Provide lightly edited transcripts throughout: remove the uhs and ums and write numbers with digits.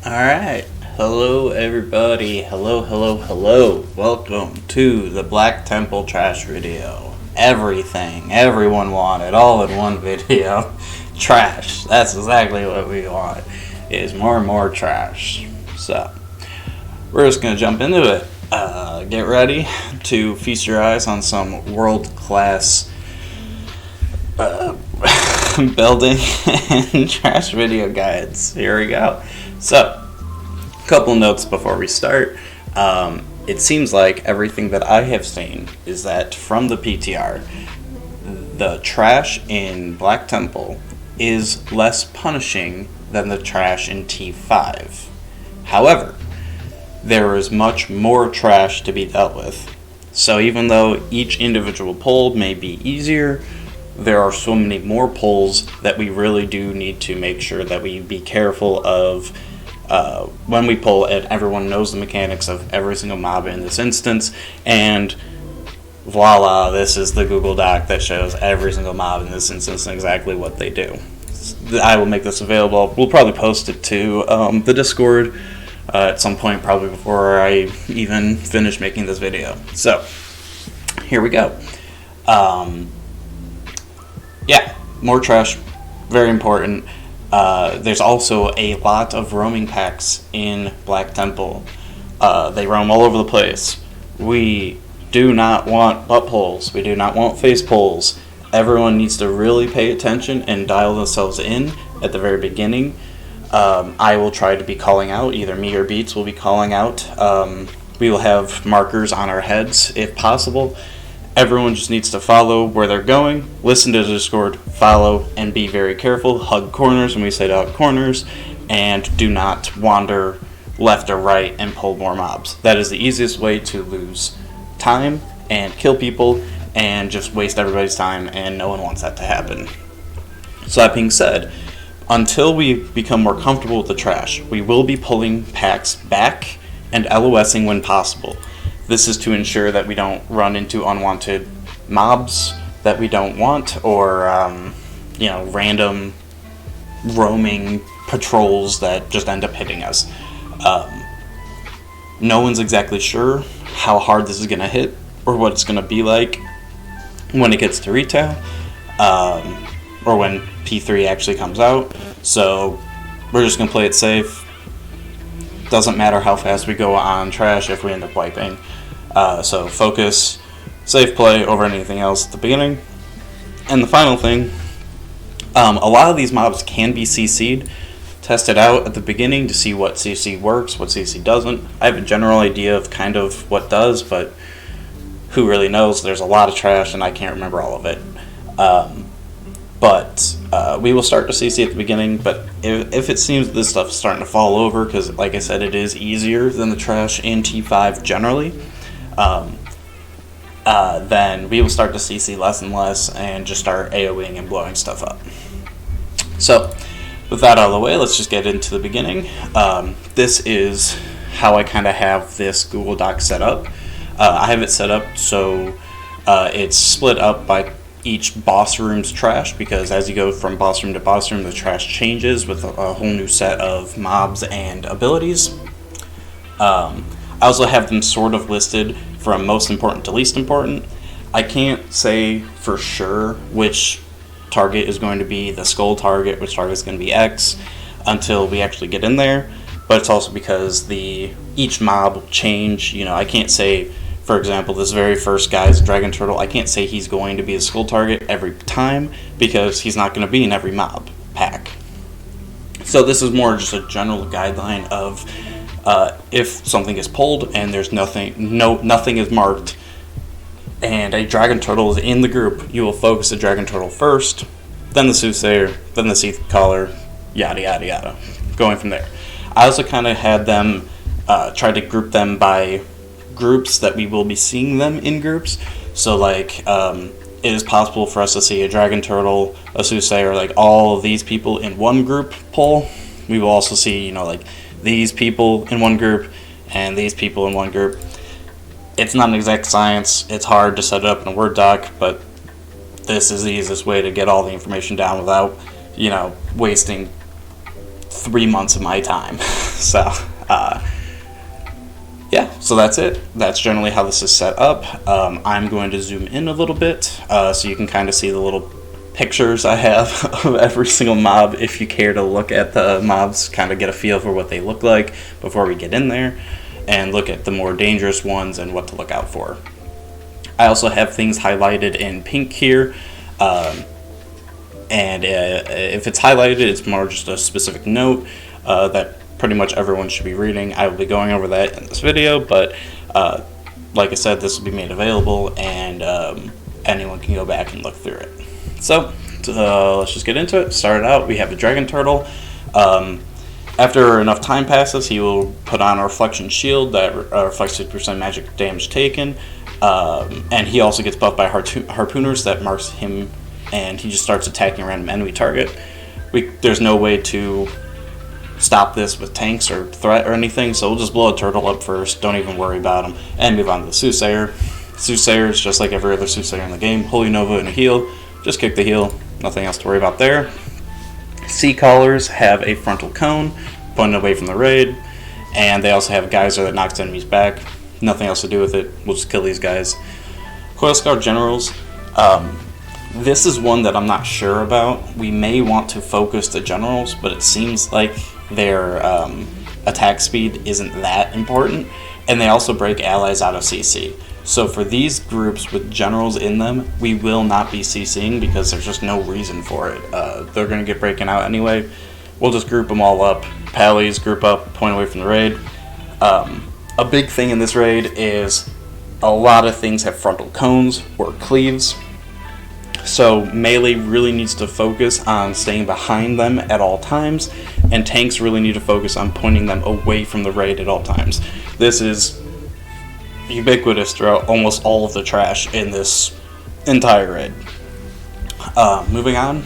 Alright, hello everybody, hello, welcome to the Black Temple Trash video. Everything, everyone wanted, all in one video. Trash, that's exactly what we want, is more and more trash. So, we're just going to jump into it. Get ready to feast your eyes on some world-class building and trash video guides. Here we go. So, a couple notes before we start. It seems like everything that I have seen is that from the PTR, the trash in Black Temple is less punishing than the trash in T5. However, there is much more trash to be dealt with. So even though each individual pull may be easier, there are so many more pulls that we really do need to make sure that we be careful of when we pull it. Everyone knows the mechanics of every single mob in this instance, and voila, this is the Google Doc that shows every single mob in this instance and exactly what they do. I will make this available. We'll probably post it to the Discord at some point, probably before I even finish making this video. So, here we go. Yeah, more trash, very important. There's also a lot of roaming packs in Black Temple. They roam all over the place. We do not want butt pulls. We do not want face pulls. Everyone needs to really pay attention and dial themselves in at the very beginning. I will try to be calling out, either me or Beats will be calling out. We will have markers on our heads if possible. Everyone just needs to follow where they're going, listen to the Discord, follow, and be very careful. Hug corners when we say to hug corners, and do not wander left or right and pull more mobs. That is the easiest way to lose time and kill people and just waste everybody's time, and no one wants that to happen. So that being said, until we become more comfortable with the trash, we will be pulling packs back and LOSing when possible. This is to ensure that we don't run into unwanted mobs that we don't want, or random roaming patrols that just end up hitting us. No one's exactly sure how hard this is going to hit or what it's going to be like when it gets to retail, or when P3 actually comes out. So we're just going to play it safe. Doesn't matter how fast we go on trash if we end up wiping. So focus, safe play over anything else at the beginning. And the final thing, a lot of these mobs can be CC'd. Test it out at the beginning to see what CC works, what CC doesn't. I have a general idea of kind of what does, but who really knows? There's a lot of trash and I can't remember all of it. But we will start to CC at the beginning, but if it seems this stuff is starting to fall over, because like I said, it is easier than the trash in T5 generally, then we will start to CC less and less and just start AoEing and blowing stuff up. So, with that out of the way, let's just get into the beginning. This is how I kind of have this Google Doc set up. I have it set up so it's split up by each boss room's trash, because as you go from boss room to boss room, the trash changes with a whole new set of mobs and abilities. I also have them sort of listed from most important to least important. I can't say for sure which target is going to be the skull target, which target is going to be X, until we actually get in there. But it's also because each mob will change. I can't say, for example, this very first guy's Dragon Turtle, I can't say he's going to be the skull target every time, because he's not going to be in every mob pack. So this is more just a general guideline of if something is pulled and there's nothing is marked, and a Dragon Turtle is in the group, you will focus the Dragon Turtle first, then the Soothsayer, then the Seath Caller, yada yada yada, going from there. I also kind of had them try to group them by groups that we will be seeing them in groups. So like it is possible for us to see a Dragon Turtle, a Soothsayer, like all of these people in one group pull. We will also see like these people in one group and these people in one group. It's not an exact science. It's hard to set it up in a Word doc, but this is the easiest way to get all the information down without wasting 3 months of my time. So, yeah, so that's it. That's generally how this is set up. I'm going to zoom in a little bit so you can kind of see the little pictures I have of every single mob. If you care to look at the mobs, kind of get a feel for what they look like before we get in there, and look at the more dangerous ones and what to look out for. I also have things highlighted in pink here, and if it's highlighted, it's more just a specific note that pretty much everyone should be reading. I will be going over that in this video, but like I said, this will be made available, and anyone can go back and look through it. So let's just get into it. Start out, we have a dragon turtle. After enough time passes, he will put on a reflection shield that reflects 50% magic damage taken, and he also gets buffed by harpooners that marks him, and he just starts attacking a random enemy target. There's no way to stop this with tanks or threat or anything, so we'll just blow a turtle up first, don't even worry about him, and move on to the Soothsayer. Soothsayer is just like every other Soothsayer in the game, Holy Nova and a heal. Just kick the heal, nothing else to worry about there. Sea Callers have a frontal cone pointed away from the raid, and they also have a geyser that knocks enemies back. Nothing else to do with it, we'll just kill these guys. Coil Scout Generals, this is one that I'm not sure about. We may want to focus the generals, but it seems like their attack speed isn't that important, and they also break allies out of CC. So for these groups with generals in them, we will not be CCing because there's just no reason for it. They're going to get breaking out anyway. We'll just group them all up. Pallies, group up, point away from the raid. A big thing in this raid is a lot of things have frontal cones or cleaves. So melee really needs to focus on staying behind them at all times, and tanks really need to focus on pointing them away from the raid at all times. This is ubiquitous throughout almost all of the trash in this entire raid. Moving on,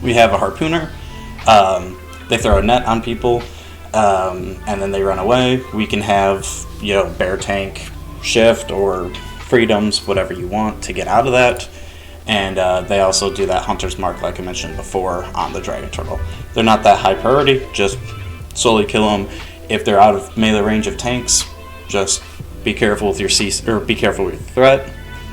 we have a harpooner. They throw a net on people, and then they run away. We can have, bear tank, shift, or freedoms, whatever you want to get out of that. And they also do that hunter's mark like I mentioned before on the dragon turtle. They're not that high priority, just slowly kill them. If they're out of melee range of tanks, just be careful with your be careful with your threat.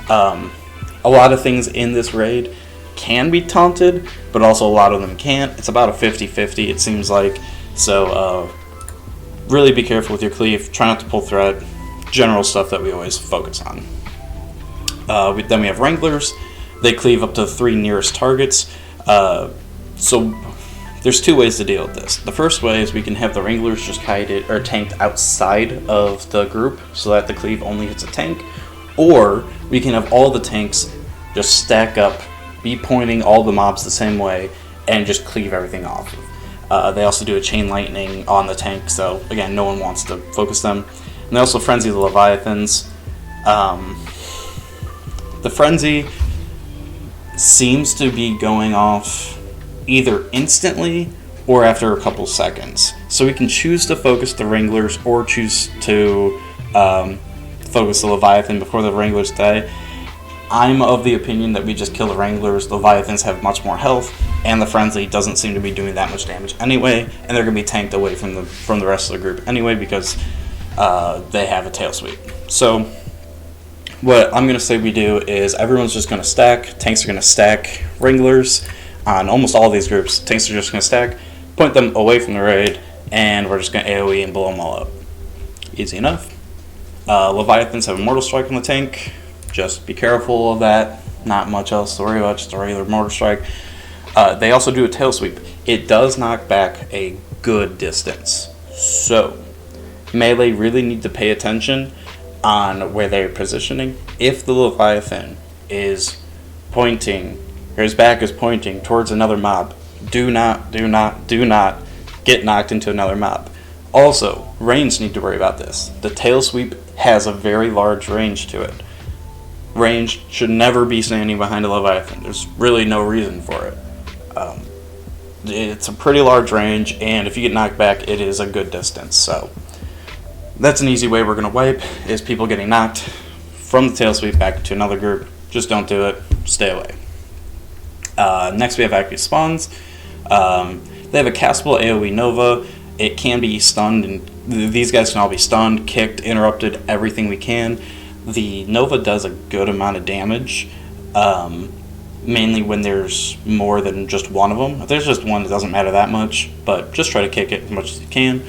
A lot of things in this raid can be taunted, but also a lot of them can't. It's about a 50-50, it seems like. So really be careful with your cleave. Try not to pull threat. General stuff that we always focus on. Then we have Wranglers. They cleave up to 3 nearest targets. So there's 2 ways to deal with this. The first way is we can have the Wranglers just kited or tanked outside of the group so that the cleave only hits a tank, or we can have all the tanks just stack up, be pointing all the mobs the same way, and just cleave everything off. They also do a chain lightning on the tank, so again, no one wants to focus them. And they also frenzy the Leviathans. The frenzy seems to be going off either instantly or after a couple seconds. So we can choose to focus the Wranglers or choose to focus the Leviathan before the Wranglers die. I'm of the opinion that we just kill the Wranglers. The Leviathans have much more health, and the Frenzy doesn't seem to be doing that much damage anyway, and they're going to be tanked away from the rest of the group anyway because they have a tail sweep. So what I'm going to say we do is everyone's just going to stack. Tanks are going to stack Wranglers on almost all these groups. Tanks are just going to stack, point them away from the raid, and we're just going to AoE and blow them all up. Easy enough. Leviathans have a Mortal Strike on the tank. Just be careful of that. Not much else to worry about, just a regular Mortal Strike. They also do a tail sweep. It does knock back a good distance. So, melee really need to pay attention on where they're positioning. If the Leviathan is pointing, or his back is pointing towards another mob, do not get knocked into another mob. Also, range need to worry about this. The tail sweep has a very large range to it. Range should never be standing behind a Leviathan. There's really no reason for it. It's a pretty large range, and if you get knocked back, it is a good distance. So that's an easy way we're going to wipe, is people getting knocked from the tail sweep back to another group. Just don't do it. Stay away. Next we have active spawns. They have a castable AoE Nova. It can be stunned, and these guys can all be stunned, kicked, interrupted, everything we can. The Nova does a good amount of damage, mainly when there's more than just one of them. If there's just one, it doesn't matter that much, but just try to kick it as much as you can.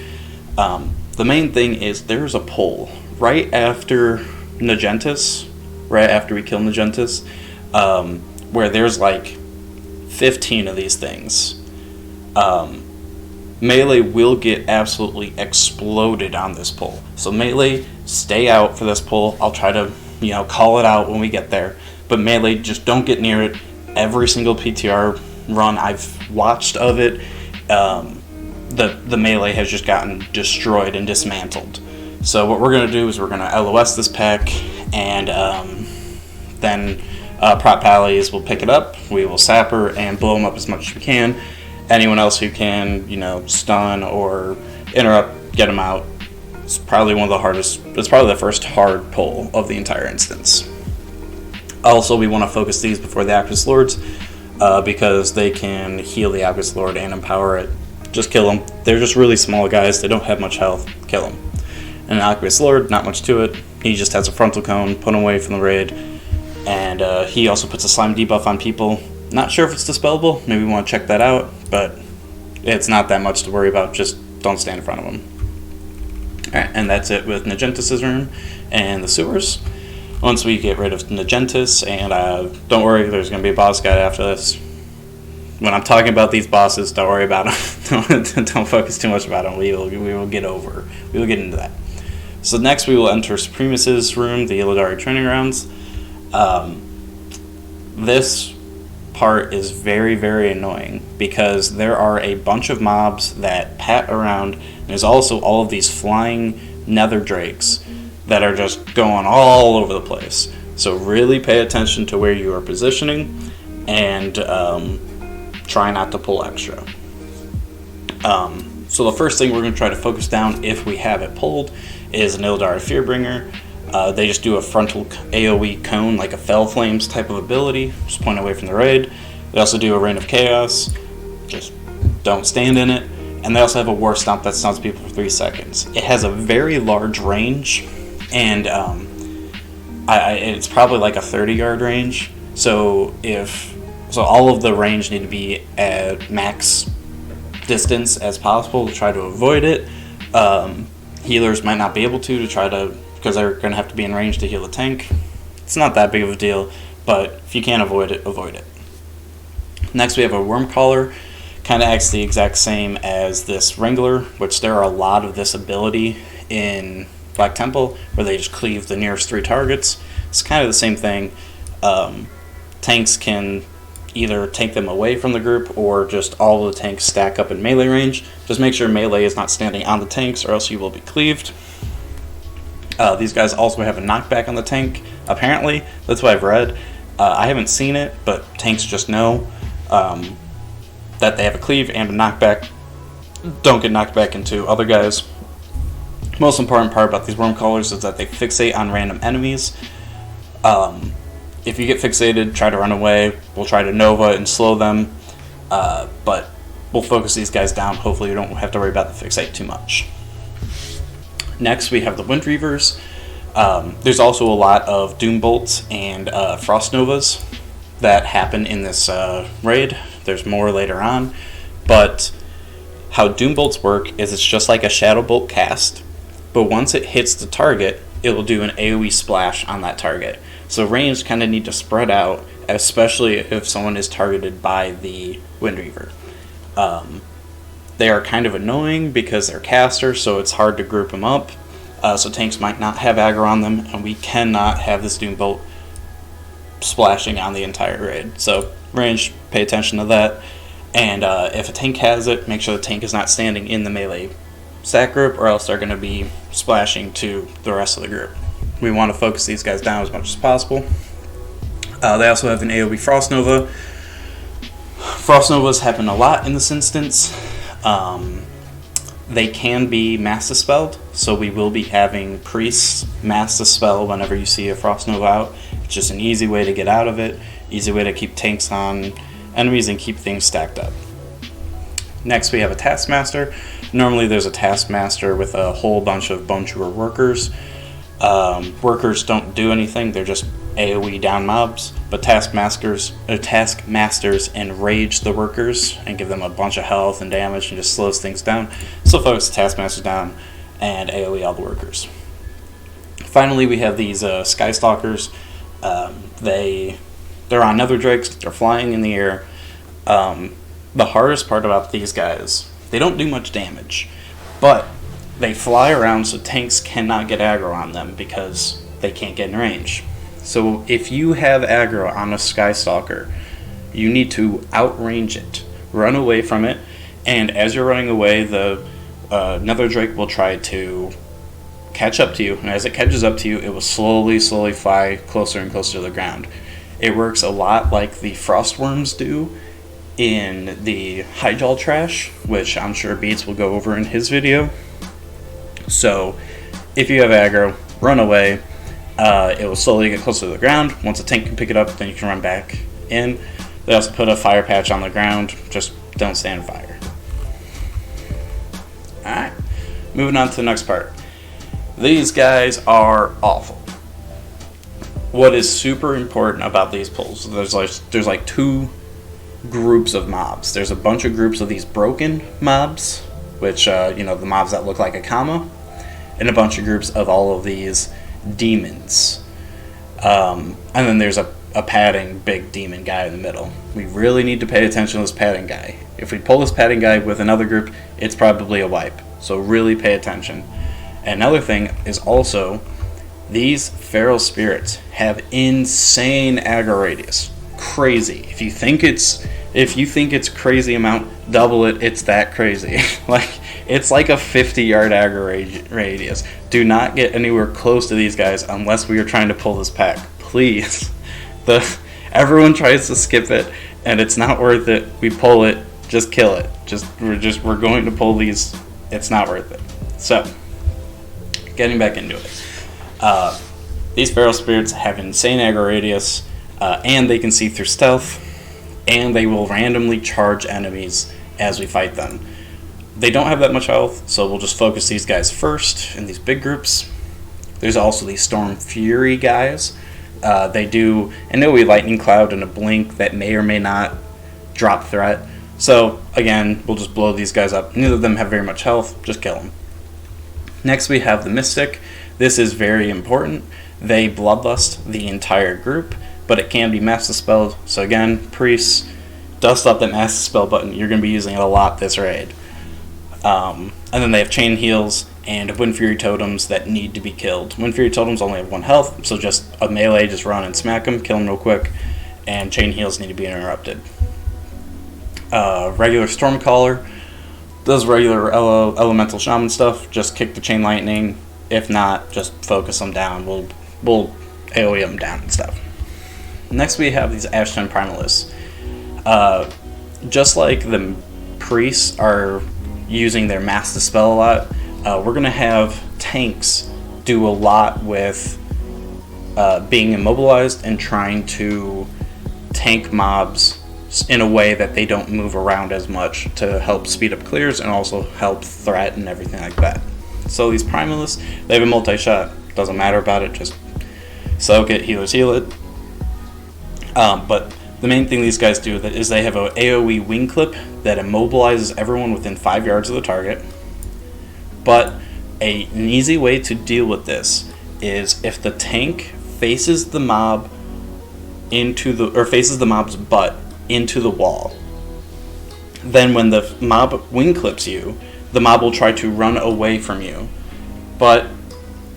The main thing is there's a pull right after Nagentis, right after we kill Nagentis, where there's like 15 of these things. Melee will get absolutely exploded on this pull. So melee, stay out for this pull. I'll try to, call it out when we get there. But melee, just don't get near it. Every single PTR run I've watched of it, the melee has just gotten destroyed and dismantled. So what we're going to do is we're going to LOS this pack, and then Prop Pallies will pick it up. We will sapper and blow them up as much as we can. Anyone else who can, stun or interrupt, get them out. It's probably one of the hardest. It's probably the first hard pull of the entire instance. Also, we want to focus these before the Actus Lords, because they can heal the Actus Lord and empower it. Just kill them. They're just really small guys. They don't have much health. Kill them. And an Actus Lord, not much to it. He just has a frontal cone, put him away from the raid, and he also puts a slime debuff on people. Not sure if it's dispellable. Maybe we want to check that out, but it's not that much to worry about. Just don't stand in front of them. Alright, and that's it with Nagentis' room and the sewers. Once we get rid of Nagentis, and don't worry, there's going to be a boss guide after this. When I'm talking about these bosses, don't worry about them. Don't focus too much about them. We will get into that. So next we will enter Supremus' room, the Illdari training grounds. This part is very, very annoying because there are a bunch of mobs that pat around. There's also all of these flying nether drakes that are just going all over the place. So really pay attention to where you are positioning, and try not to pull extra. So the first thing we're going to try to focus down, if we have it pulled, is an Illdari Fearbringer. They just do a frontal AoE cone, like a Fell Flames type of ability, just point away from the raid. They also do a Reign of Chaos, just don't stand in it. And they also have a War Stomp that stuns people for 3 seconds. It has a very large range, and it's probably like a 30-yard range. So all of the range need to be at max distance as possible to try to avoid it. Healers might not be able to try to, because they're going to have to be in range to heal a tank. It's not that big of a deal, but if you can't avoid it, avoid it. Next we have a Wormcaller. Kind of acts the exact same as this Wrangler, which there are a lot of this ability in Black Temple, where they just cleave the nearest 3 targets. It's kind of the same thing. Tanks can either take them away from the group, or just all of the tanks stack up in melee range. Just make sure melee is not standing on the tanks, or else you will be cleaved. These guys also have a knockback on the tank, apparently. That's what I've read. I haven't seen it, but tanks just know that they have a cleave and a knockback. Don't get knocked back into other guys. Most important part about these Wormcallers is that they fixate on random enemies. If you get fixated, try to run away. We'll try to Nova and slow them, but we'll focus these guys down. Hopefully you don't have to worry about the fixate too much. Next we have the Windweavers. There's also a lot of Doom Bolts and Frost Novas that happen in this raid. There's more later on, but how Doom Bolts work is it's just like a Shadow Bolt cast, but once it hits the target, it will do an AoE splash on that target. So range kind of need to spread out, especially if someone is targeted by the Windweaver. They are kind of annoying because they're casters, so it's hard to group them up. So tanks might not have aggro on them, and we cannot have this Doom Bolt splashing on the entire raid. So range, pay attention to that. And if a tank has it, make sure the tank is not standing in the melee stack group, or else they're going to be splashing to the rest of the group. We want to focus these guys down as much as possible. They also have an AoE Frost Nova. Frost Novas happen a lot in this instance. They can be mass dispelled, so we will be having priests mass dispel whenever you see a Frost Nova out. It's just an easy way to get out of it, easy way to keep tanks on enemies and keep things stacked up. Next we have a Taskmaster. Normally there's a Taskmaster with a whole bunch of Bone Chewer workers. Workers don't do anything, they're just AoE down mobs, but Taskmasters enrage the workers and give them a bunch of health and damage and just slows things down. So focus the Taskmasters down and AoE all the workers. Finally, we have these Sky Stalkers. They're on Nether Drakes, they're flying in the air. The hardest part about these guys, they don't do much damage, but they fly around so tanks cannot get aggro on them because they can't get in range. So if you have aggro on a Sky Stalker, you need to outrange it, run away from it, and as you're running away, the Nether Drake will try to catch up to you, and as it catches up to you, it will slowly fly closer and closer to the ground. It works a lot like the Frostworms do in the Hyjal Trash, which I'm sure Beats will go over in his video. So if you have aggro, run away. It will slowly get closer to the ground. Once a tank can pick it up, then you can run back in. They also put a fire patch on the ground. Just don't stand fire. Alright, moving on to the next part. These guys are awful. What is super important about these pulls, there's like two groups of mobs. There's a bunch of groups of these broken mobs, which, the mobs that look like a comma, and a bunch of groups of all of these demons. And then there's a padding big demon guy in the middle. We really need to pay attention to this padding guy. If we pull this padding guy with another group, it's probably a wipe. So really pay attention. And another thing is also, these feral spirits have insane aggro radius. Crazy. If you think it's crazy amount, double it. It's that crazy. It's like a 50-yard aggro radius. Do not get anywhere close to these guys unless we are trying to pull this pack. Please. Everyone tries to skip it, and it's not worth it. We pull it, just kill it. We're going to pull these. It's not worth it. So, getting back into it. These feral spirits have insane aggro radius, and they can see through stealth, and they will randomly charge enemies as we fight them. They don't have that much health, so we'll just focus these guys first in these big groups. There's also these Storm Fury guys. They do an AoE Lightning Cloud and a Blink that may or may not drop threat. So, again, we'll just blow these guys up. Neither of them have very much health, just kill them. Next we have the Mystic. This is very important. They Bloodlust the entire group, but it can be Mass Dispelled. So again, Priests, dust up that Mass Dispel button. You're going to be using it a lot this raid. And then they have Chain Heals and Wind Fury Totems that need to be killed. Wind Fury Totems only have 1 health, so just a melee, just run and smack them, kill them real quick, and Chain Heals need to be interrupted. Regular Stormcaller does regular elemental shaman stuff, just kick the Chain Lightning. If not, just focus them down. We'll AoE them down and stuff. Next we have these Ashton Primalists. Just like the Priests are using their Mass Dispel a lot, we're going to have tanks do a lot with being immobilized and trying to tank mobs in a way that they don't move around as much to help speed up clears and also help threat and everything like that. So these Primalists, they have a multi-shot. Doesn't matter about it, just soak it, healers heal it. But the main thing these guys do is they have an AoE wing clip that immobilizes everyone within 5 yards of the target. But an easy way to deal with this is if the tank faces the mob faces the mob's butt into the wall. Then when the mob wing clips you, the mob will try to run away from you. But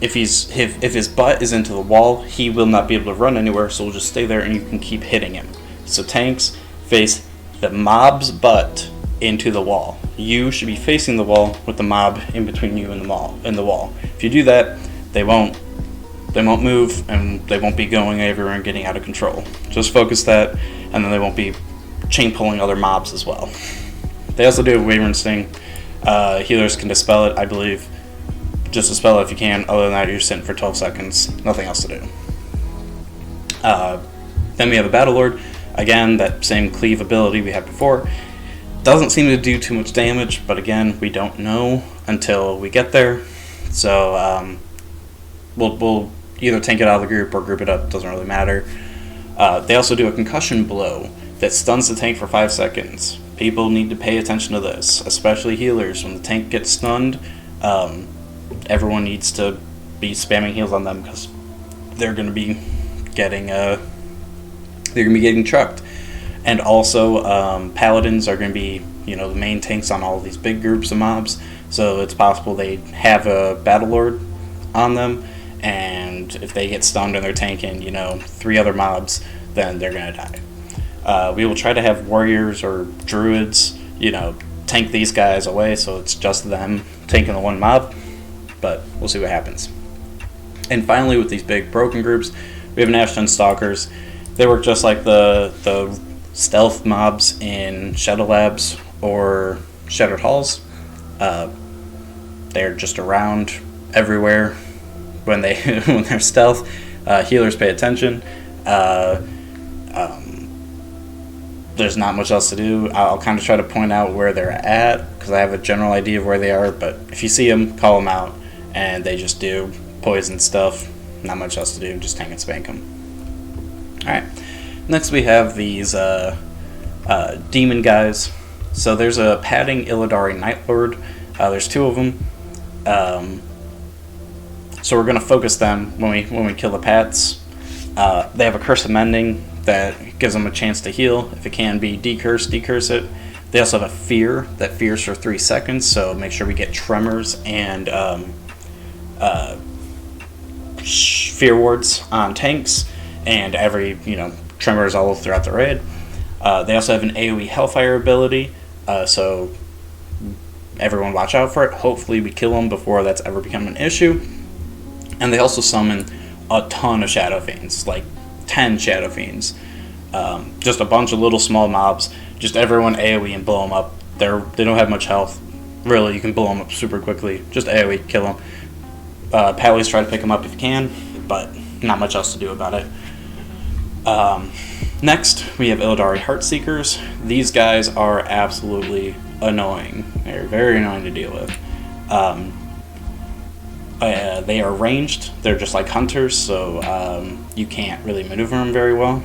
if his butt is into the wall, he will not be able to run anywhere, so he'll just stay there and you can keep hitting him. So tanks face the mob's butt into the wall. You should be facing the wall with the mob in between you and the wall. If you do that, they won't move and they won't be going everywhere and getting out of control. Just focus that, and then they won't be chain pulling other mobs as well. They also do a Wyvern Sting. Healers can dispel it, I believe. Just dispel it if you can. Other than that, you're sitting for 12 seconds. Nothing else to do. Then we have a Battlelord. Again, that same cleave ability we had before. Doesn't seem to do too much damage, but again, we don't know until we get there. So we'll either tank it out of the group or group it up, doesn't really matter. They also do a concussion blow that stuns the tank for 5 seconds. People need to pay attention to this, especially healers. When the tank gets stunned, everyone needs to be spamming heals on them because they're going to be getting trucked. And also, paladins are going to be, the main tanks on all of these big groups of mobs. So it's possible they have a Battlelord on them, and if they get stunned and they're tanking, 3 other mobs, then they're going to die. We will try to have warriors or druids, tank these guys away, so it's just them tanking the one mob, but we'll see what happens. And finally, with these big broken groups, we have an Ashton Stalkers. They work just like the stealth mobs in Shadow Labs or Shattered Halls. They're just around everywhere when they're stealth. Healers pay attention. There's not much else to do. I'll kind of try to point out where they're at because I have a general idea of where they are, but if you see them, call them out, and they just do poison stuff. Not much else to do, just tank and spank them. Alright, next we have these demon guys. So there's a padding Illdari Nightlord. There's 2 of them. So we're going to focus them when we kill the Pats. They have a Curse of Mending that gives them a chance to heal. If it can be decurse it. They also have a Fear that fears for 3 seconds, so make sure we get Tremors and Fear Wards on tanks, and every, Tremors all throughout the raid. They also have an AoE Hellfire ability, so everyone watch out for it. Hopefully we kill them before that's ever become an issue. And they also summon a ton of Shadow Fiends, like 10 Shadow Fiends. Just a bunch of little small mobs. Just everyone AoE and blow them up. They don't have much health. Really, you can blow them up super quickly. Just AoE, kill them. Pallies, try to pick them up if you can, but not much else to do about it. Next, we have Illdari Heartseekers. These guys are absolutely annoying. They're very annoying to deal with. They are ranged. They're just like hunters, so you can't really maneuver them very well.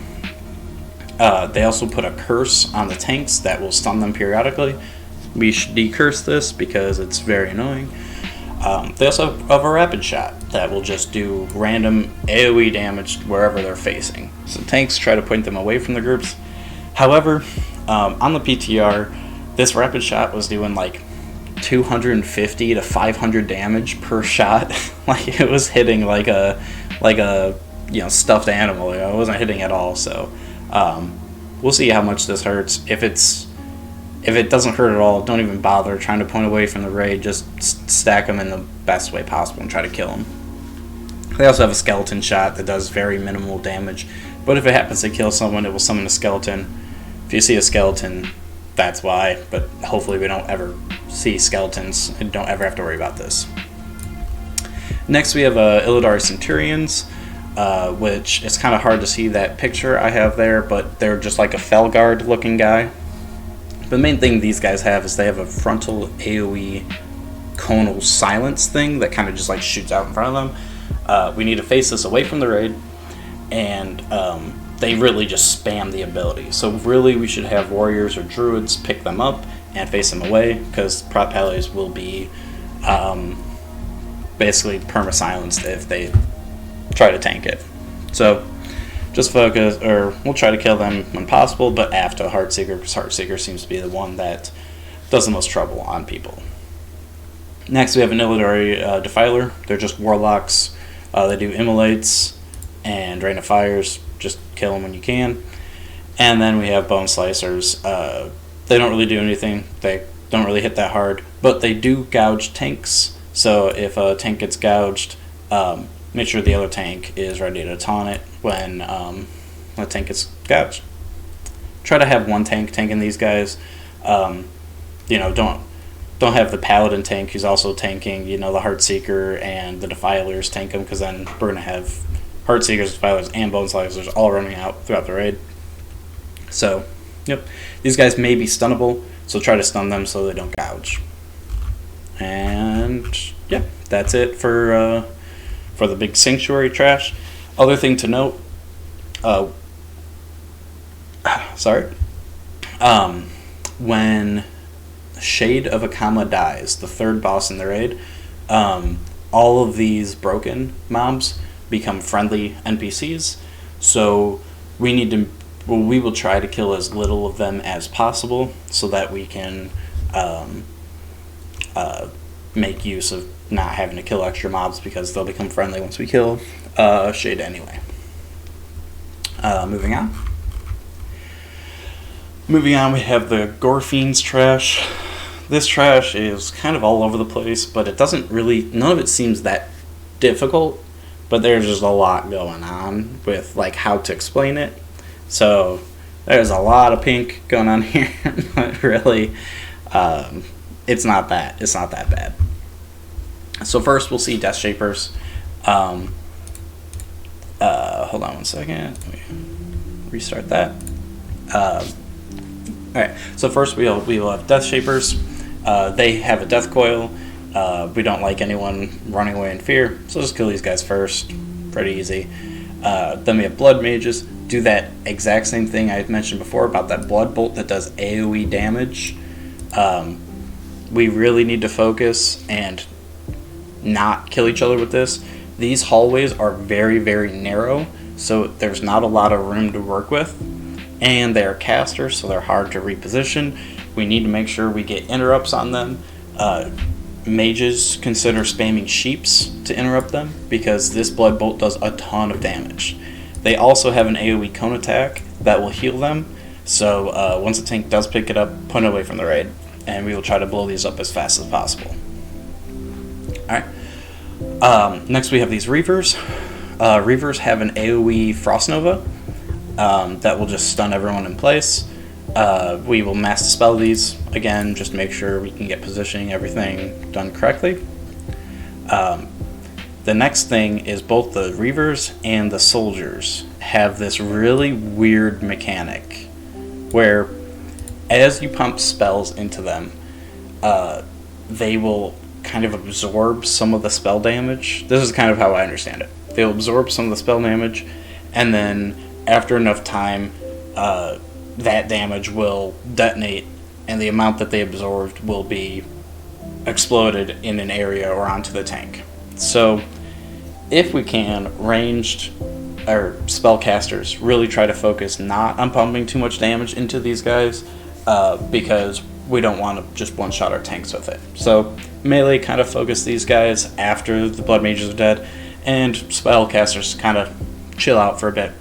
They also put a curse on the tanks that will stun them periodically. We should decurse this because it's very annoying. They also have a rapid shot that will just do random AoE damage wherever they're facing. So tanks try to point them away from the groups. However, on the PTR, this rapid shot was doing like 250 to 500 damage per shot. Like it was hitting like a stuffed animal. It wasn't hitting at all. So we'll see how much this hurts. If it doesn't hurt at all, don't even bother trying to point away from the raid. Just stack them in the best way possible and try to kill them. They also have a skeleton shot that does very minimal damage, but if it happens to kill someone, it will summon a skeleton. If you see a skeleton, that's why, but hopefully we don't ever see skeletons and don't ever have to worry about this. Next we have Illdari Centurions, which it's kind of hard to see that picture I have there, but they're just like a Felguard looking guy. The main thing these guys have is they have a frontal AoE conal silence thing that kind of just like shoots out in front of them. We need to face this away from the raid, and they really just spam the ability. So really we should have warriors or druids pick them up and face them away, because prot pallies will be basically perma-silenced if they try to tank it. So just focus, or we'll try to kill them when possible, but after Heartseeker, because Heartseeker seems to be the one that does the most trouble on people. Next we have an Illdari Defiler. They're just warlocks. They do immolates and Rain of Fires. Just kill them when you can. And then we have Bone Slicers. They don't really do anything. They don't really hit that hard, but they do gouge tanks. So if a tank gets gouged, make sure the other tank is ready to taunt it when the tank gets gouged. Try to have one tank tanking these guys. Don't have the Paladin Tank who's also tanking, the Heartseeker and the Defilers tank them, because then we're going to have Heartseekers, Defilers, and Bone Slicers all running out throughout the raid. So Yep. These guys may be stunnable, so try to stun them so they don't gouge. And yeah, that's it for the big sanctuary trash. Other thing to note, when Shade of Akama dies, the third boss in the raid, all of these broken mobs become friendly NPCs. So we will try to kill as little of them as possible so that we can make use of not having to kill extra mobs, because they'll become friendly once we kill Shade anyway. Moving on, we have the Gorfins trash. This trash is kind of all over the place, but it doesn't really, none of it seems that difficult, but there's just a lot going on with like how to explain it. So there's a lot of pink going on here, but really it's not that bad. So first we'll see Death Shapers. Hold on one second. Let me restart that. Alright, so first we will have Death Shapers. They have a death coil. We don't like anyone running away in fear, so just kill these guys first. Pretty easy. Then we have Blood Mages. Do that exact same thing I mentioned before about that Blood Bolt that does AoE damage. We really need to focus and not kill each other with this. These hallways are very, very narrow, so there's not a lot of room to work with. And they're casters, so they're hard to reposition. We need to make sure we get interrupts on them. Mages consider spamming sheeps to interrupt them, because this Blood Bolt does a ton of damage. They also have an AoE cone attack that will heal them, so once a tank does pick it up, put it away from the raid, and we will try to blow these up as fast as possible. Alright. Next we have these Reavers. Reavers have an AoE Frost Nova that will just stun everyone in place. We will mass dispel these, again, just make sure we can get positioning, everything done correctly. The next thing is both the Reavers and the Soldiers have this really weird mechanic where as you pump spells into them, they will kind of absorb some of the spell damage. This is kind of how I understand it. They'll absorb some of the spell damage, and then after enough time, that damage will detonate, and the amount that they absorbed will be exploded in an area or onto the tank. So if we can, ranged or spellcasters really try to focus not on pumping too much damage into these guys, because we don't want to just one-shot our tanks with it. So melee kind of focus these guys after the Blood Mages are dead, and spellcasters kind of chill out for a bit.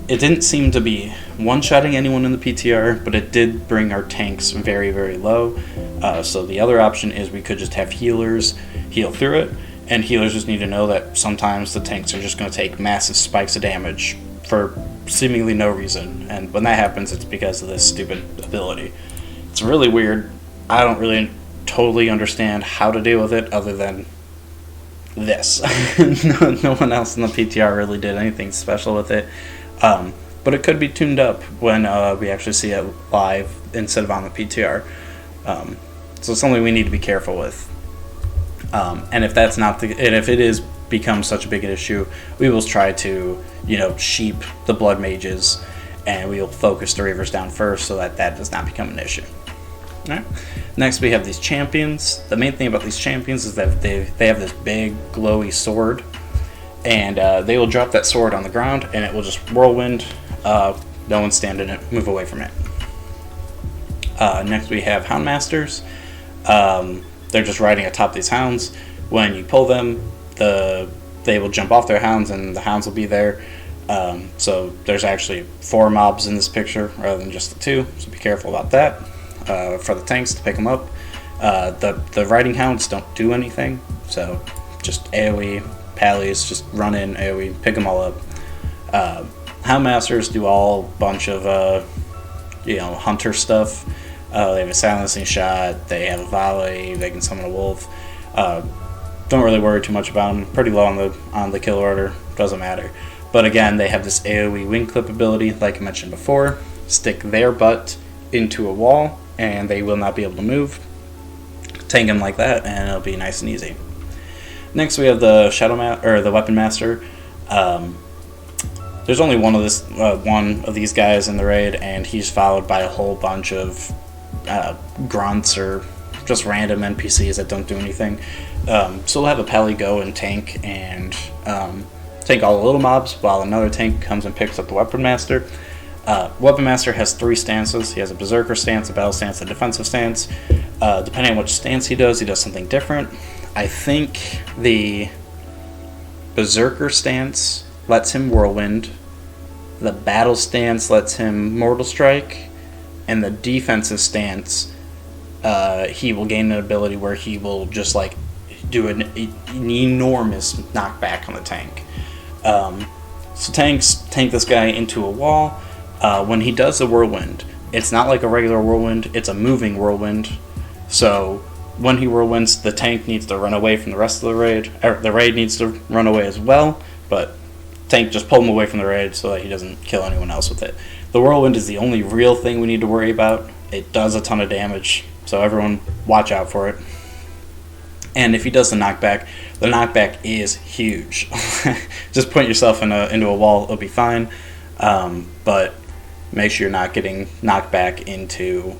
It didn't seem to be one-shotting anyone in the PTR, but it did bring our tanks very, very low. So the other option is we could just have healers heal through it, and healers just need to know that sometimes the tanks are just going to take massive spikes of damage for seemingly no reason, and when that happens, it's because of this stupid ability. It's really weird. I don't really totally understand how to deal with it other than this. No one else in the PTR really did anything special with it. But it could be tuned up when we actually see it live instead of on the PTR. So it's something we need to be careful with. And if that's not and if it is becomes such a big issue, we will try to, sheep the Blood Mages, and we will focus the Reavers down first so that does not become an issue. All right. Next, we have these champions. The main thing about these champions is that they have this big glowy sword, and they will drop that sword on the ground, and it will just whirlwind. No one stand in it. Move away from it. Next, we have Hound Masters. They're just riding atop these hounds. When you pull them, they will jump off their hounds, and the hounds will be there. So there's actually 4 mobs in this picture rather than just the 2. So be careful about that. For the tanks to pick them up. The riding hounds don't do anything, so just AoE, pallies, just run in, AoE, pick them all up. Hound Masters do all bunch of hunter stuff. They have a silencing shot, they have a volley, they can summon a wolf. Don't really worry too much about them. Pretty low on the kill order, doesn't matter. But again, they have this AoE wing clip ability, like I mentioned before. Stick their butt into a wall, and they will not be able to move. Tank them like that, and it'll be nice and easy. Next, we have the the Weapon Master. There's only one of these guys in the raid, and he's followed by a whole bunch of grunts or just random NPCs that don't do anything. So we'll have a Pally go and tank all the little mobs, while another tank comes and picks up the Weapon Master. Weapon Master has 3 stances. He has a Berserker stance, a Battle stance, a Defensive stance. Depending on which stance he does something different. I think the Berserker stance lets him Whirlwind, the Battle stance lets him Mortal Strike, and the Defensive stance, he will gain an ability where he will just like do an enormous knockback on the tank. So tank this guy into a wall. When he does the Whirlwind, it's not like a regular Whirlwind, it's a moving Whirlwind. So when he Whirlwinds, the tank needs to run away from the rest of the raid, or the raid needs to run away as well, but tank just pull him away from the raid so that he doesn't kill anyone else with it. The Whirlwind is the only real thing we need to worry about. It does a ton of damage, so everyone watch out for it. And if he does the knockback is huge. Just put yourself into a wall, it'll be fine. But make sure you're not getting knocked back into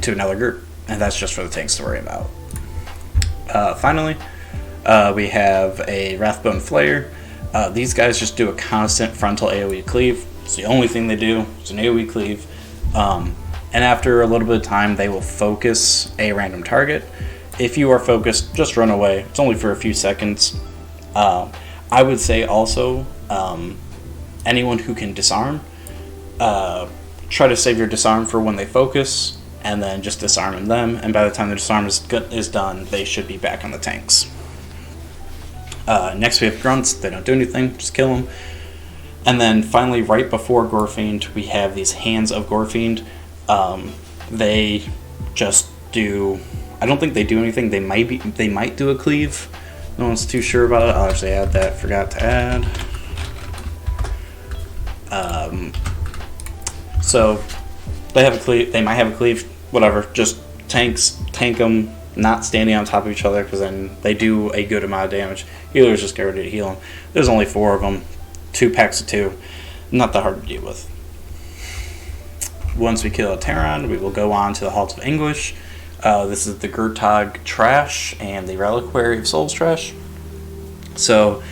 another group, and that's just for the tanks to worry about. Finally, we have a Wrathbone Flayer. These guys just do a constant frontal AoE cleave. It's the only thing they do. It's an AoE cleave. And after a little bit of time, they will focus a random target. If you are focused, just run away. It's only for a few seconds. I would say also, anyone who can disarm, try to save your disarm for when they focus, and then just disarm them, and by the time the disarm is done, they should be back on the tanks. Next we have grunts. They don't do anything, just kill them. And then finally, right before Gorfind, we have these Hands of Gorfind. They just do, I don't think they do anything. They might do a cleave. No one's too sure about it. I'll actually add that. Forgot to add. So they have a cleave. They might have a cleave. Whatever. Just tank them, not standing on top of each other, because then they do a good amount of damage. Healers just get ready to heal them. There's only 4 of them. 2 packs of 2. Not that hard to deal with. Once we kill a Terran, we will go on to the Halls of Anguish. This is the Gurtag Trash and the Reliquary of Souls Trash. So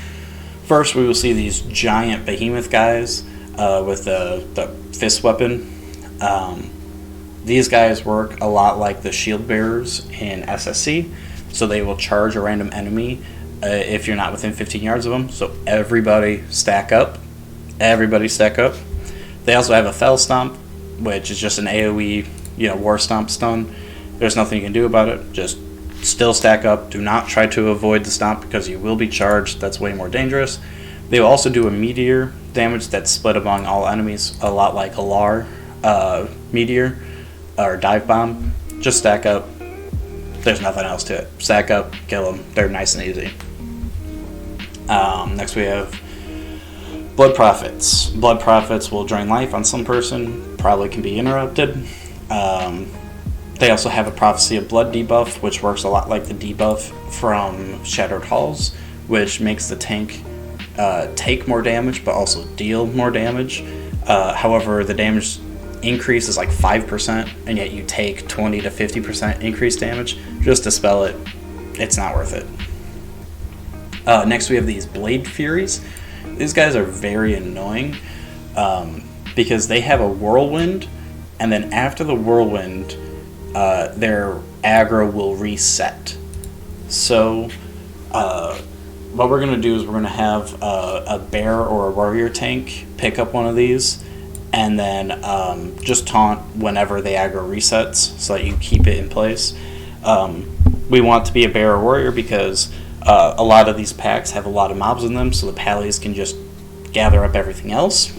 first we will see these giant behemoth guys with the fist weapon. These guys work a lot like the shield bearers in SSC, so they will charge a random enemy if you're not within 15 yards of them. So everybody stack up. They also have a Fell Stomp, which is just an AoE, War Stomp stun. There's nothing you can do about it. Just still stack up. Do not try to avoid the stomp because you will be charged. That's way more dangerous. They will also do a meteor damage that's split among all enemies, a lot like Eldar meteor or dive bomb. Just stack up. There's nothing else to it. Stack up, kill them. They're nice and easy. Next we have Blood Prophets. Blood Prophets will drain life on some person. Probably can be interrupted. They also have a Prophecy of Blood debuff, which works a lot like the debuff from Shattered Halls, which makes the tank take more damage, but also deal more damage. However, the damage increase is like 5%, and yet you take 20 to 50% increased damage. Just to spell it, it's not worth it. Next, we have these Blade Furies. These guys are very annoying because they have a Whirlwind, and then after the Whirlwind, their aggro will reset. So what we're going to do is we're going to have a bear or a warrior tank pick up one of these, and then just taunt whenever the aggro resets so that you keep it in place. We want to be a bear or warrior because a lot of these packs have a lot of mobs in them, so the pallies can just gather up everything else.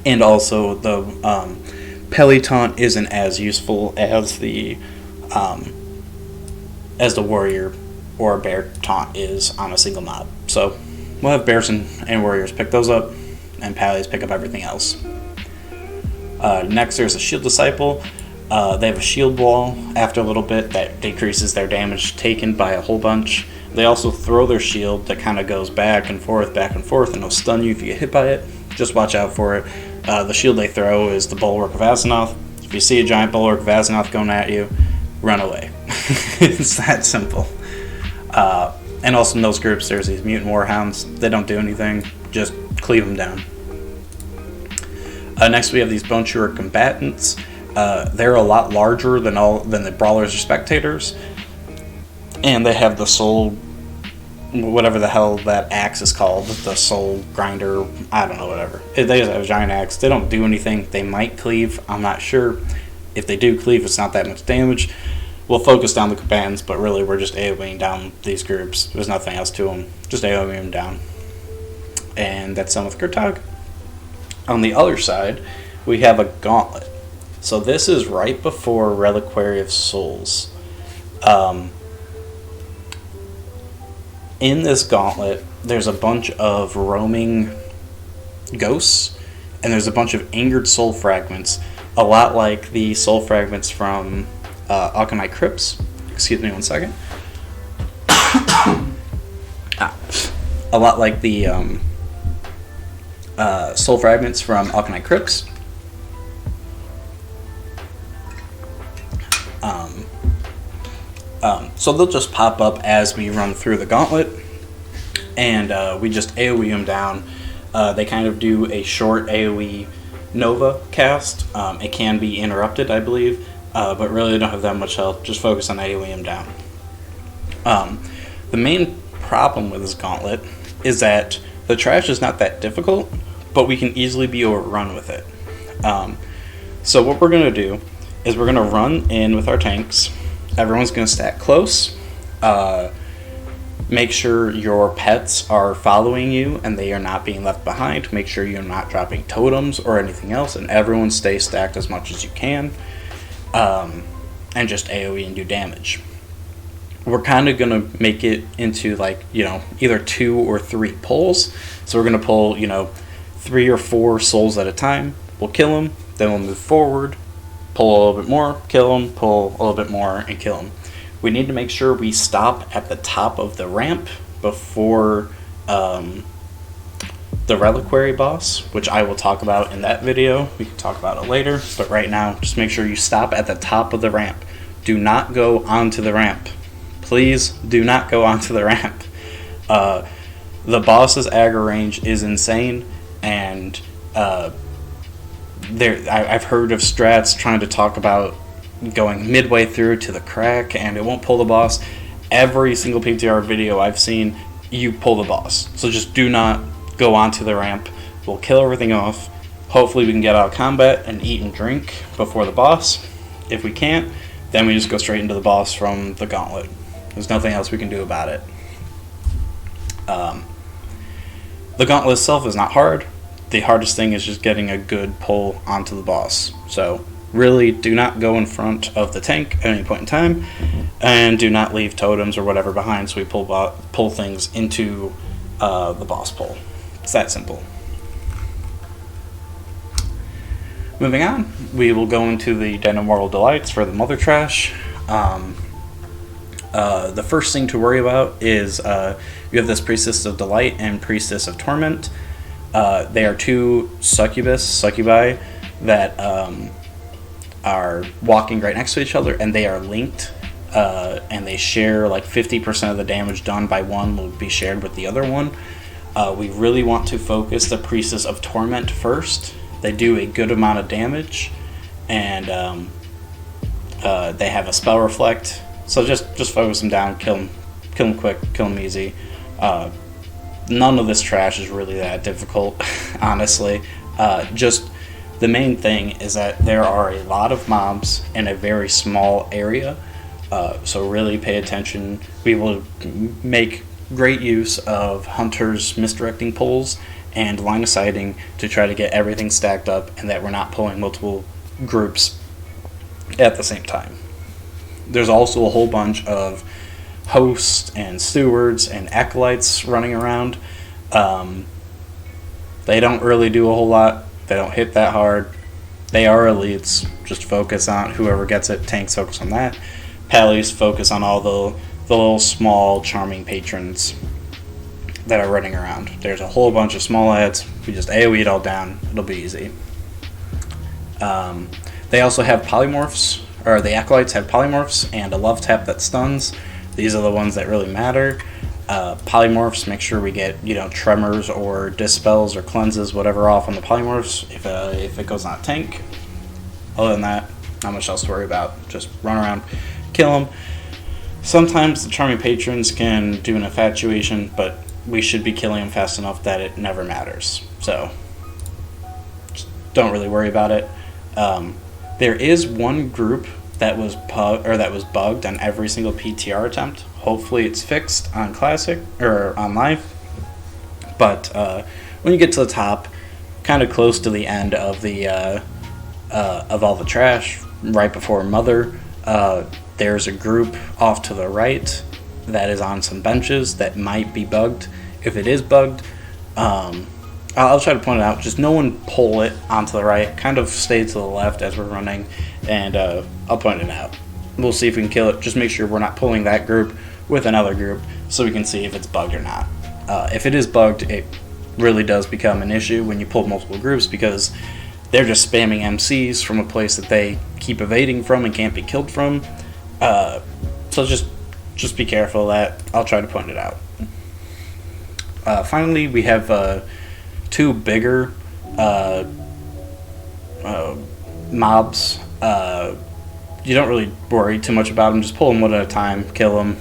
And also the Peli taunt isn't as useful as the warrior or bear taunt is on a single mob. So we'll have bears and warriors pick those up, and pallies pick up everything else. Next, there's a shield disciple. They have a shield wall after a little bit that decreases their damage taken by a whole bunch. They also throw their shield that kind of goes back and forth, and it'll stun you if you get hit by it. Just watch out for it. The shield they throw is the Bulwark of Azzinoth. If you see a giant Bulwark of Azzinoth going at you, run away. It's that simple. And also in those groups, there's these mutant warhounds. They don't do anything. Just cleave them down. Next, we have these Bone Chewer combatants. They're a lot larger than the brawlers or spectators, and they have the soul, whatever the hell that axe is called, the soul grinder. I don't know, whatever. They just have a giant axe. They don't do anything. They might cleave. I'm not sure. If they do cleave, it's not that much damage. We'll focus down the combatants, but really we're just AoEing down these groups. There's nothing else to them. Just AoEing them down. And that's done with Gertog. On the other side, we have a Gauntlet. So this is right before Reliquary of Souls. In this Gauntlet, there's a bunch of roaming ghosts, and there's a bunch of angered soul fragments, a lot like the soul fragments from Aconite Crypts. Excuse me one second. A lot like the soul fragments from Aconite Crypts. So they'll just pop up as we run through the Gauntlet, and we just AoE them down. They kind of do a short AoE Nova cast. It can be interrupted, I believe, but really they don't have that much health. Just focus on AoE them down. The main problem with this Gauntlet is that the trash is not that difficult, but we can easily be overrun with it. So what we're going to do is we're going to run in with our tanks. Everyone's going to stack close. Make sure your pets are following you and they are not being left behind. Make sure you're not dropping totems or anything else, and everyone stay stacked as much as you can. And just AoE and do damage. We're kind of going to make it into either 2 or 3 pulls. So we're going to pull 3 or 4 souls at a time. We'll kill them, then we'll move forward, pull a little bit more, kill them, pull a little bit more, and kill them. We need to make sure we stop at the top of the ramp before the Reliquary boss, which I will talk about in that video. We can talk about it later, but right now, just make sure you stop at the top of the ramp. Do not go onto the ramp. Please do not go onto the ramp. The boss's aggro range is insane, and I've heard of strats trying to talk about going midway through to the crack and it won't pull the boss. Every single PTR video I've seen, you pull the boss. So just do not go onto the ramp. We'll kill everything off. Hopefully we can get out of combat and eat and drink before the boss. If we can't, then we just go straight into the boss from the Gauntlet. There's nothing else we can do about it. The Gauntlet itself is not hard. The hardest thing is just getting a good pull onto the boss. So really do not go in front of the tank at any point in time, and do not leave totems or whatever behind so we pull things into the boss pull. It's that simple. Moving on, we will go into the Den of Mortal Delights for the Mother Trash. The first thing to worry about is you have this Priestess of Delight and Priestess of Torment. They are 2 succubi that are walking right next to each other, and they are linked, and they share 50% of the damage done by one will be shared with the other one. We really want to focus the Priestess of Torment first. They do a good amount of damage, and they have a spell reflect. So just focus them down, kill them quick, kill them easy. None of this trash is really that difficult, honestly. Just the main thing is that there are a lot of mobs in a very small area, so really pay attention. We will make great use of Hunter's misdirecting pulls and line of sighting to try to get everything stacked up and that we're not pulling multiple groups at the same time. There's also a whole bunch of hosts and stewards and acolytes running around. They don't really do a whole lot. They don't hit that hard. They are elites. Just focus on whoever gets it. Tanks focus on that. Pallies focus on all the little small charming patrons that are running around. There's a whole bunch of small ads. We just AoE it all down. It'll be easy. They also have polymorphs, or the acolytes have polymorphs and a love tap that stuns. These are the ones that really matter. Polymorphs, make sure we get, tremors or dispels or cleanses, whatever, off on the polymorphs if it goes on a tank. Other than that, not much else to worry about. Just run around, kill them. Sometimes the charming patrons can do an infatuation, but we should be killing them fast enough that it never matters. So, just don't really worry about it. There is one group that was bugged on every single PTR attempt. Hopefully it's fixed on Classic or on Live. But when you get to the top, kind of close to the end of the of all the trash, right before Mother, there's a group off to the right that is on some benches that might be bugged. If it is bugged, I'll try to point it out. Just no one pull it onto the right. Kind of stay to the left as we're running, and I'll point it out. We'll see if we can kill it. Just make sure we're not pulling that group with another group so we can see if it's bugged or not. If it is bugged, it really does become an issue when you pull multiple groups because they're just spamming MCs from a place that they keep evading from and can't be killed from. So just be careful of that. I'll try to point it out. Finally, we have two bigger mobs. You don't really worry too much about them. Just pull them one at a time, kill them.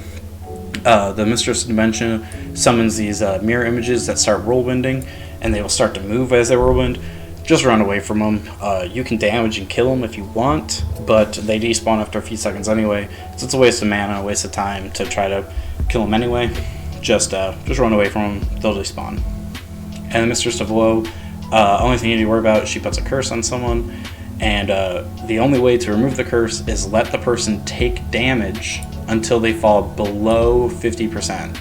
The Mistress of Dimension summons these mirror images that start whirlwinding, and they will start to move as they whirlwind. Just run away from them. You can damage and kill them if you want, but they despawn after a few seconds anyway, so it's a waste of mana, a waste of time to try to kill them anyway. Just run away from them, they'll despawn. And the Mistress of Woe, only thing you need to worry about is she puts a curse on someone, and the only way to remove the curse is let the person take damage until they fall below 50%.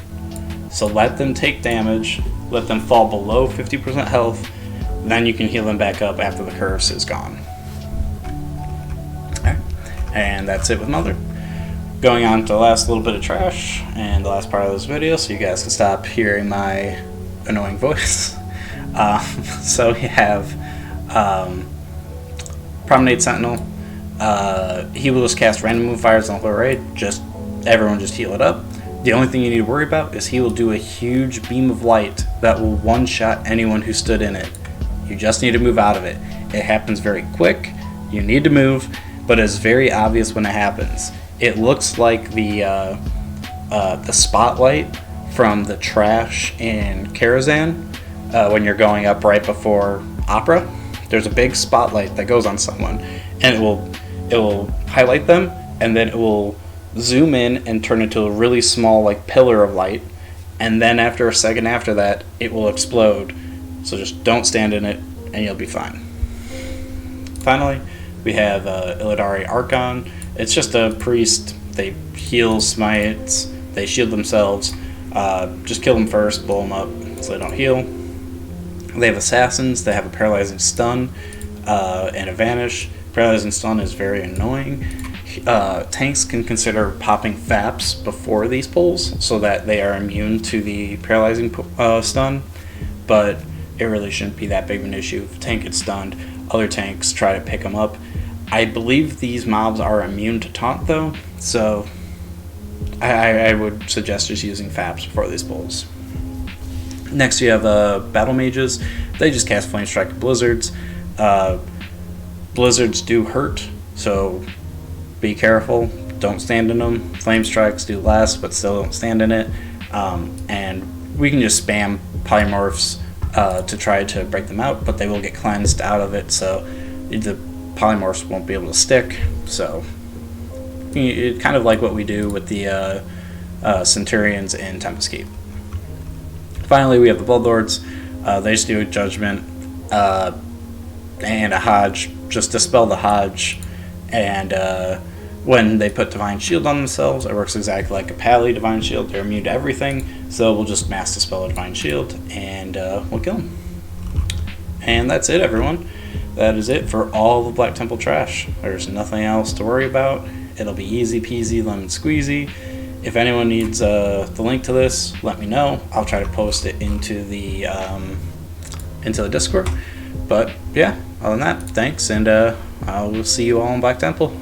So let them take damage, let them fall below 50% health, then you can heal them back up after the curse is gone. Alright, and that's it with Mother. Going on to the last little bit of trash, and the last part of this video, so you guys can stop hearing my annoying voice. So we have Promenade Sentinel. He will just cast random move fires on the whole raid. Everyone just heal it up. The only thing you need to worry about is he will do a huge beam of light that will one-shot anyone who stood in it. You just need to move out of it. It happens very quick. You need to move, but it's very obvious when it happens. It looks like the spotlight from the trash in Karazhan when you're going up right before Opera. There's a big spotlight that goes on someone, and it will highlight them, and then it will zoom in and turn into a really small pillar of light, and then after a second after that, it will explode. So just don't stand in it, and you'll be fine. Finally, we have Illdari Archon. It's just a priest. They heal smites. They shield themselves. Just kill them first, blow them up so they don't heal. They have assassins. They have a paralyzing stun and a vanish. Paralyzing stun is very annoying. Tanks can consider popping FAPs before these pulls so that they are immune to the paralyzing stun, but it really shouldn't be that big of an issue. If a tank gets stunned, other tanks try to pick them up. I believe these mobs are immune to taunt though, so I would suggest just using FAPs before these pulls. Next you have Battle Mages. They just cast Flame Strike Blizzards. Blizzards do hurt, so be careful. Don't stand in them. Flame Strikes do less, but still don't stand in it. And we can just spam Polymorphs to try to break them out, but they will get cleansed out of it, so the Polymorphs won't be able to stick. So it's kind of like what we do with the Centurions in Tempest Keep. Finally, we have the Bloodlords. They just do a Judgment and a Hodge. Just dispel the Hodge, and when they put Divine Shield on themselves, it works exactly like a Pally Divine Shield. They're immune to everything, so we'll just Mass Dispel a Divine Shield, and we'll kill them. And that's it, everyone. That is it for all the Black Temple trash. There's nothing else to worry about. It'll be easy peasy, lemon squeezy. If anyone needs the link to this, let me know. I'll try to post it into the Discord. But yeah, other than that, thanks, and I will see you all in Black Temple.